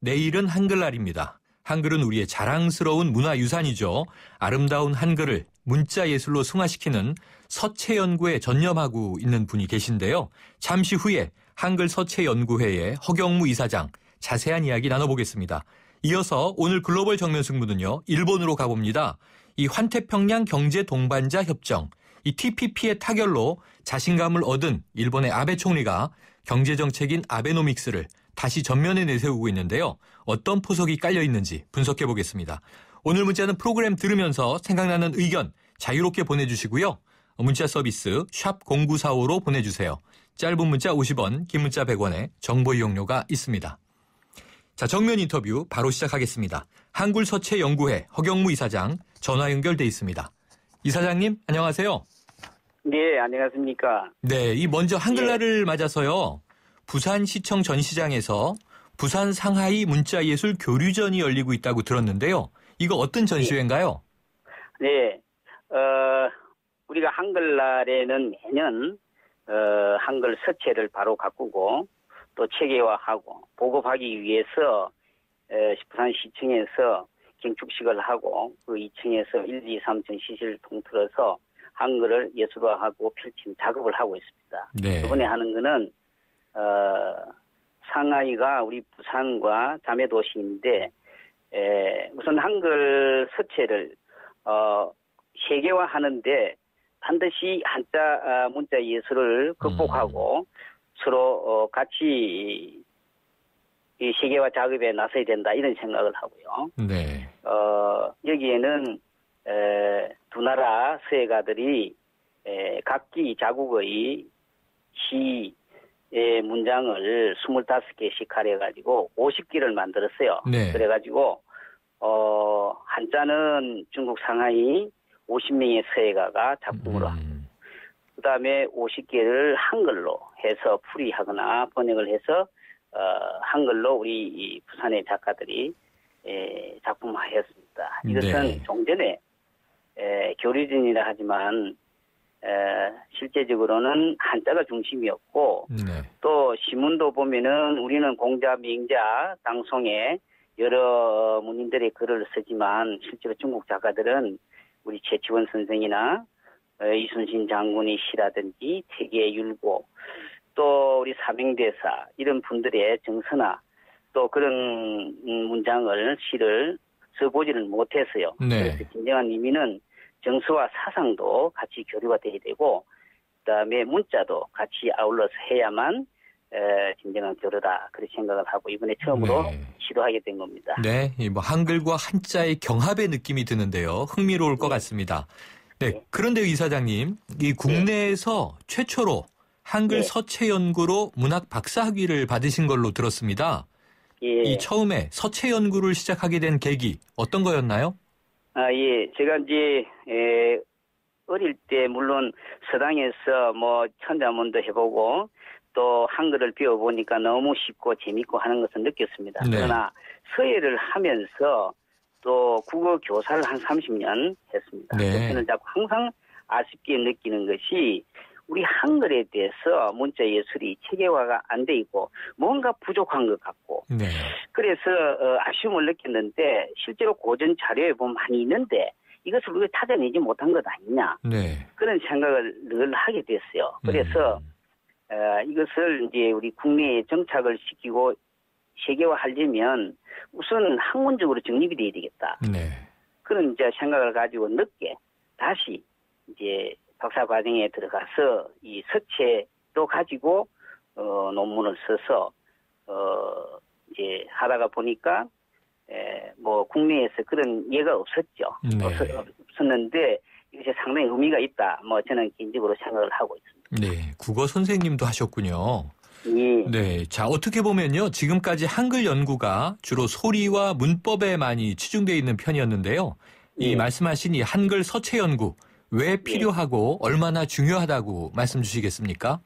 내일은 한글날입니다. 한글은 우리의 자랑스러운 문화유산이죠. 아름다운 한글을 문자 예술로 승화시키는 서체연구에 전념하고 있는 분이 계신데요. 잠시 후에 한글 서체연구회의 허경무 이사장 자세한 이야기 나눠보겠습니다. 이어서 오늘 글로벌 정면 승부는요. 일본으로 가봅니다. 이 환태평양 경제 동반자 협정, 이 TPP의 타결로 자신감을 얻은 일본의 아베 총리가 경제정책인 아베노믹스를 다시 전면에 내세우고 있는데요. 어떤 포석이 깔려 있는지 분석해 보겠습니다. 오늘 문자는 프로그램 들으면서 생각나는 의견 자유롭게 보내주시고요. 문자 서비스 샵 0945로 보내주세요. 짧은 문자 50원, 긴 문자 100원에 정보 이용료가 있습니다. 자, 정면 인터뷰 바로 시작하겠습니다. 한글서체연구회 허경무 이사장 전화 연결돼 있습니다. 이사장님 안녕하세요. 네, 안녕하십니까. 네, 이 먼저 한글날을 맞아서요. 부산시청 전시장에서 부산 상하이 문자예술 교류전이 열리고 있다고 들었는데요. 이거 어떤 전시회인가요? 네, 우리가 한글날에는 매년 한글 서체를 바로 가꾸고 또 체계화하고 보급하기 위해서 부산시청에서 경축식을 하고 그 2층에서 1, 2, 3 전시실을 통틀어서 한글을 예술화하고 펼친 작업을 하고 있습니다. 네. 이번에 하는 거는 상하이가 우리 부산과 자매도시인데 우선 한글 서체를 세계화하는데 반드시 한자 문자 예술을 극복하고 서로 같이 이 세계화 작업에 나서야 된다 이런 생각을 하고요. 네. 여기에는 두 나라 서예가들이 각기 자국의 시의 문장을 25개씩 가려가지고 50개를 만들었어요. 네. 그래가지고 한자는 중국 상하이 50명의 서예가가 작품으로 그 다음에 50개를 한글로 해서 풀이하거나 번역을 해서 한글로 우리 부산의 작가들이 작품화했습니다. 이것은 네. 종전에 교류전이라 하지만 실제적으로는 한자가 중심이었고 네. 또 신문도 보면은 우리는 공자, 명자, 당송에 여러 문인들의 글을 쓰지만 실제로 중국 작가들은 우리 최치원 선생이나 이순신 장군의 시라든지 태계율보 또 우리 사명대사 이런 분들의 정서나 또 그런 문장을 시를 써보지를 못했어요. 네. 그래서 진정한 의미는 정서와 사상도 같이 교류가 돼야 되고 그다음에 문자도 같이 아울러서 해야만 진정한 교류다 그렇게 생각을 하고 이번에 처음으로 네. 시도하게 된 겁니다. 네, 뭐 한글과 한자의 경합의 느낌이 드는데요. 흥미로울 것 같습니다. 네, 그런데 이사장님, 이 국내에서 최초로 한글 서체 연구로 문학 박사학위를 받으신 걸로 들었습니다. 예. 이 처음에 서체 연구를 시작하게 된 계기 어떤 거였나요? 예. 제가 이제 어릴 때 물론 서당에서 뭐 천자문도 해보고 또 한글을 배워보니까 너무 쉽고 재밌고 하는 것을 느꼈습니다. 네. 그러나 서예를 하면서 또 국어 교사를 한 30년 했습니다. 네. 저는 자꾸 항상 아쉽게 느끼는 것이 우리 한글에 대해서 문자 예술이 체계화가 안 돼 있고 뭔가 부족한 것 같고 네. 그래서 아쉬움을 느꼈는데 실제로 고전 자료에 보면 많이 있는데 이것을 우리가 찾아내지 못한 것 아니냐 네. 그런 생각을 늘 하게 됐어요. 그래서 이것을 이제 우리 국내에 정착을 시키고 세계화하려면 우선 학문적으로 정립이 돼야 되겠다. 네. 그런 이제 생각을 가지고 늦게 다시 이제 박사 과정에 들어가서 이 서체도 가지고 논문을 써서 이제 하다가 보니까 뭐 국내에서 그런 예가 없었죠. 네. 없었는데 이것이 상당히 의미가 있다. 뭐 저는 개인적으로 생각을 하고 있습니다. 네, 국어 선생님도 하셨군요. 예. 네, 자 어떻게 보면요 지금까지 한글 연구가 주로 소리와 문법에 많이 치중되어 있는 편이었는데요. 이 말씀하신 이 한글 서체 연구 왜 필요하고 얼마나 중요하다고 말씀 주시겠습니까?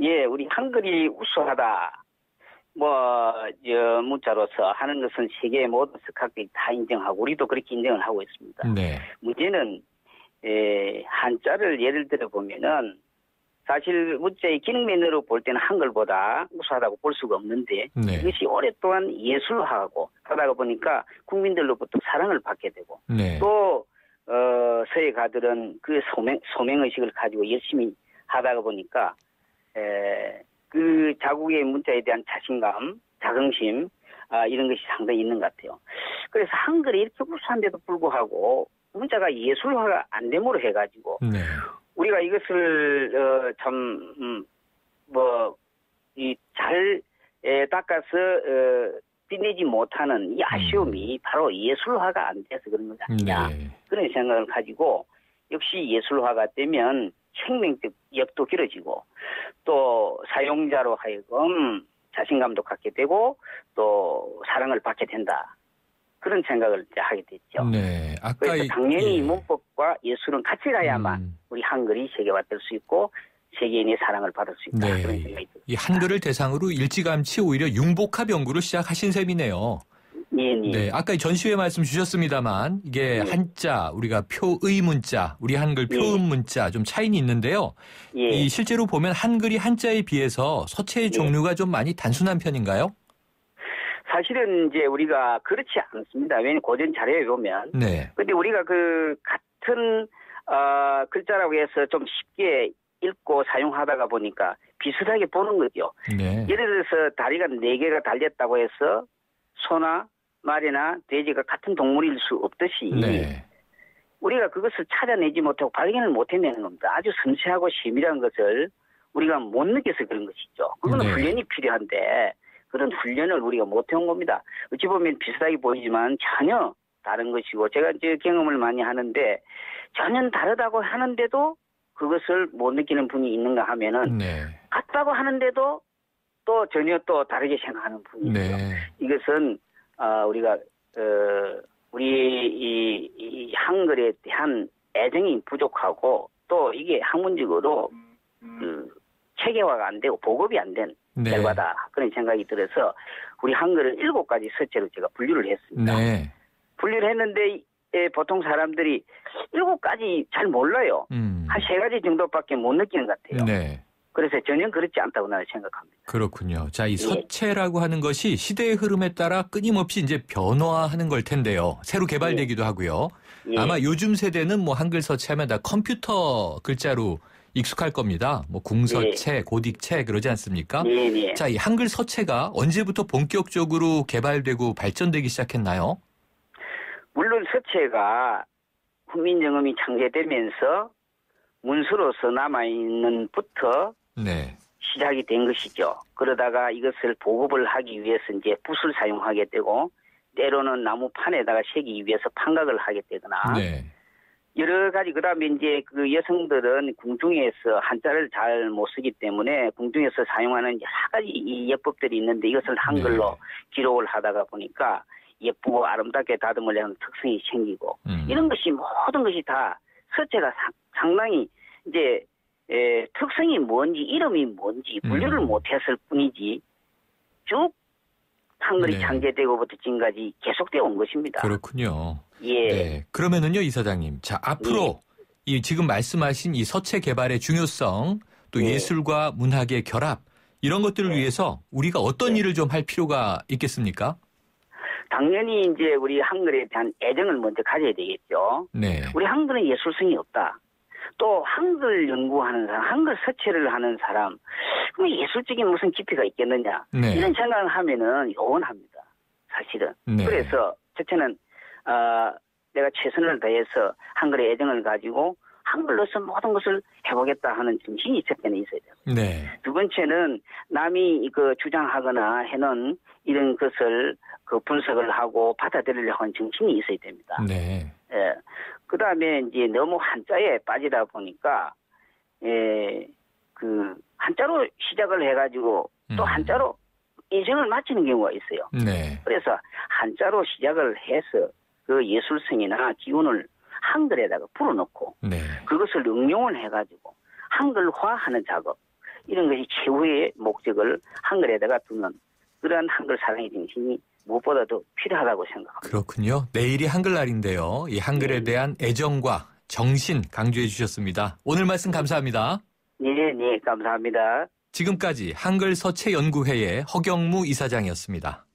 예, 우리 한글이 우수하다. 문자로서 하는 것은 세계의 모든 석학들이 다 인정하고 우리도 그렇게 인정을 하고 있습니다. 네. 문제는 한자를 예를 들어 보면은 사실 문자의 기능면으로 볼 때는 한글보다 우수하다고 볼 수가 없는데 네. 이것이 오랫동안 예술화하고 하다가 보니까 국민들로부터 사랑을 받게 되고 네. 또 서예가들은 그 소명의식을 가지고 열심히 하다가 보니까 그 자국의 문자에 대한 자신감, 자긍심 이런 것이 상당히 있는 것 같아요. 그래서 한글이 이렇게 우수한데도 불구하고 문자가 예술화가 안 됨으로 해가지고 네. 우리가 이것을 잘 닦아서 빛내지 못하는 이 아쉬움이 바로 예술화가 안 돼서 그런 것 아니냐. 네. 그런 생각을 가지고 역시 예술화가 되면 생명력도 길어지고 또 사용자로 하여금 자신감도 갖게 되고 또 사랑을 받게 된다. 그런 생각을 이제 하게 됐죠. 네. 아까 그래서 당연히 예. 문법과 예술은 같이 가야만 우리 한글이 세계화될 수 있고 세계인의 사랑을 받을 수 있다. 네. 그런 생각이 듭니다. 이 한글을 대상으로 일찌감치 오히려 융복합 연구를 시작하신 셈이네요. 예. 네, 아까 이 전시회 말씀 주셨습니다만 이게 네. 한자, 우리가 표의 문자, 우리 한글 표음 문자 좀 차이는 있는데요. 예. 이 실제로 보면 한글이 한자에 비해서 서체의 종류가 좀 많이 단순한 편인가요? 사실은 이제 우리가 그렇지 않습니다. 왜냐하면 고전 자료에 보면. 네. 근데 우리가 그 같은 글자라고 해서 좀 쉽게 읽고 사용하다가 보니까 비슷하게 보는 거죠. 네. 예를 들어서 다리가 4개가 달렸다고 해서 소나 말이나 돼지가 같은 동물일 수 없듯이 네. 우리가 그것을 찾아내지 못하고 발견을 못 해내는 겁니다. 아주 섬세하고 세밀한 것을 우리가 못 느껴서 그런 것이죠. 그거는 네. 훈련이 필요한데 그런 훈련을 우리가 못 해온 겁니다. 어찌 보면 비슷하게 보이지만 전혀 다른 것이고 제가 이제 경험을 많이 하는데 전혀 다르다고 하는데도 그것을 못 느끼는 분이 있는가 하면은 네. 같다고 하는데도 또 전혀 또 다르게 생각하는 분이 있어요. 네. 이것은 우리가 우리 이 한글에 대한 애정이 부족하고 또 이게 학문적으로 그 체계화가 안 되고 보급이 안 된 네. 결과다. 그런 생각이 들어서 우리 한글을 7가지 서체로 제가 분류를 했습니다. 네. 분류를 했는데 보통 사람들이 7가지 잘 몰라요. 한 3가지 정도밖에 못 느끼는 것 같아요. 네. 그래서 전혀 그렇지 않다고 나는 생각합니다. 그렇군요. 자, 이 서체라고 하는 것이 시대의 흐름에 따라 끊임없이 이제 변화하는 걸 텐데요. 새로 개발되기도 하고요. 예. 아마 요즘 세대는 뭐 한글 서체하면 다 컴퓨터 글자로 익숙할 겁니다. 뭐 궁서체, 고딕체 그러지 않습니까? 예. 자, 이 한글 서체가 언제부터 본격적으로 개발되고 발전되기 시작했나요? 물론 서체가 훈민정음이 창제되면서 문서로서 남아있는부터 네. 시작이 된 것이죠. 그러다가 이것을 보급을 하기 위해서 이제 붓을 사용하게 되고 때로는 나무판에다가 새기 위해서 판각을 하게 되거나 네. 여러 가지 그다음에 이제 그 여성들은 궁중에서 한자를 잘 못 쓰기 때문에 궁중에서 사용하는 여러 가지 이 예법들이 있는데 이것을 한글로 네. 기록을 하다가 보니까 예쁘고 아름답게 다듬으려 하는 특성이 생기고 이런 것이 모든 것이 다 서체가 상당히 이제 특성이 뭔지 이름이 뭔지 분류를 못했을 뿐이지 쭉 한글이 네. 창제되고부터 지금까지 계속되어 온 것입니다. 그렇군요. 예. 네. 그러면은요, 이사장님. 자, 앞으로 이 지금 말씀하신 이 서체 개발의 중요성, 또 예. 예술과 문학의 결합, 이런 것들을 위해서 우리가 어떤 일을 좀 할 필요가 있겠습니까? 당연히 이제 우리 한글에 대한 애정을 먼저 가져야 되겠죠. 네. 우리 한글은 예술성이 없다. 또 한글 연구하는 사람, 한글 서체를 하는 사람, 그럼 예술적인 무슨 깊이가 있겠느냐. 네. 이런 생각을 하면은 요원합니다. 사실은. 네. 그래서 첫째는 내가 최선을 다해서 한글에 애정을 가지고 한글로서 모든 것을 해보겠다 하는 정신이 첫째는 있어야 돼요. 네. 두 번째는 남이 그 주장하거나 해놓은 이런 것을 그 분석을 하고 받아들이려고 하는 정신이 있어야 됩니다. 네. 예. 그 다음에 이제 너무 한자에 빠지다 보니까, 그, 한자로 시작을 해가지고 또 한자로 인생을 마치는 경우가 있어요. 네. 그래서 한자로 시작을 해서 그 예술성이나 기운을 한글에다가 불어넣고 네. 그것을 응용을 해가지고 한글화하는 작업, 이런 것이 최후의 목적을 한글에다가 두는 그러한 한글 사랑의 정신이 무엇보다도 필요하다고 생각합니다. 그렇군요. 내일이 한글날인데요. 이 한글에 대한 애정과 정신 강조해 주셨습니다. 오늘 말씀 감사합니다. 네, 네, 감사합니다. 지금까지 한글 서체연구회의 허경무 이사장이었습니다.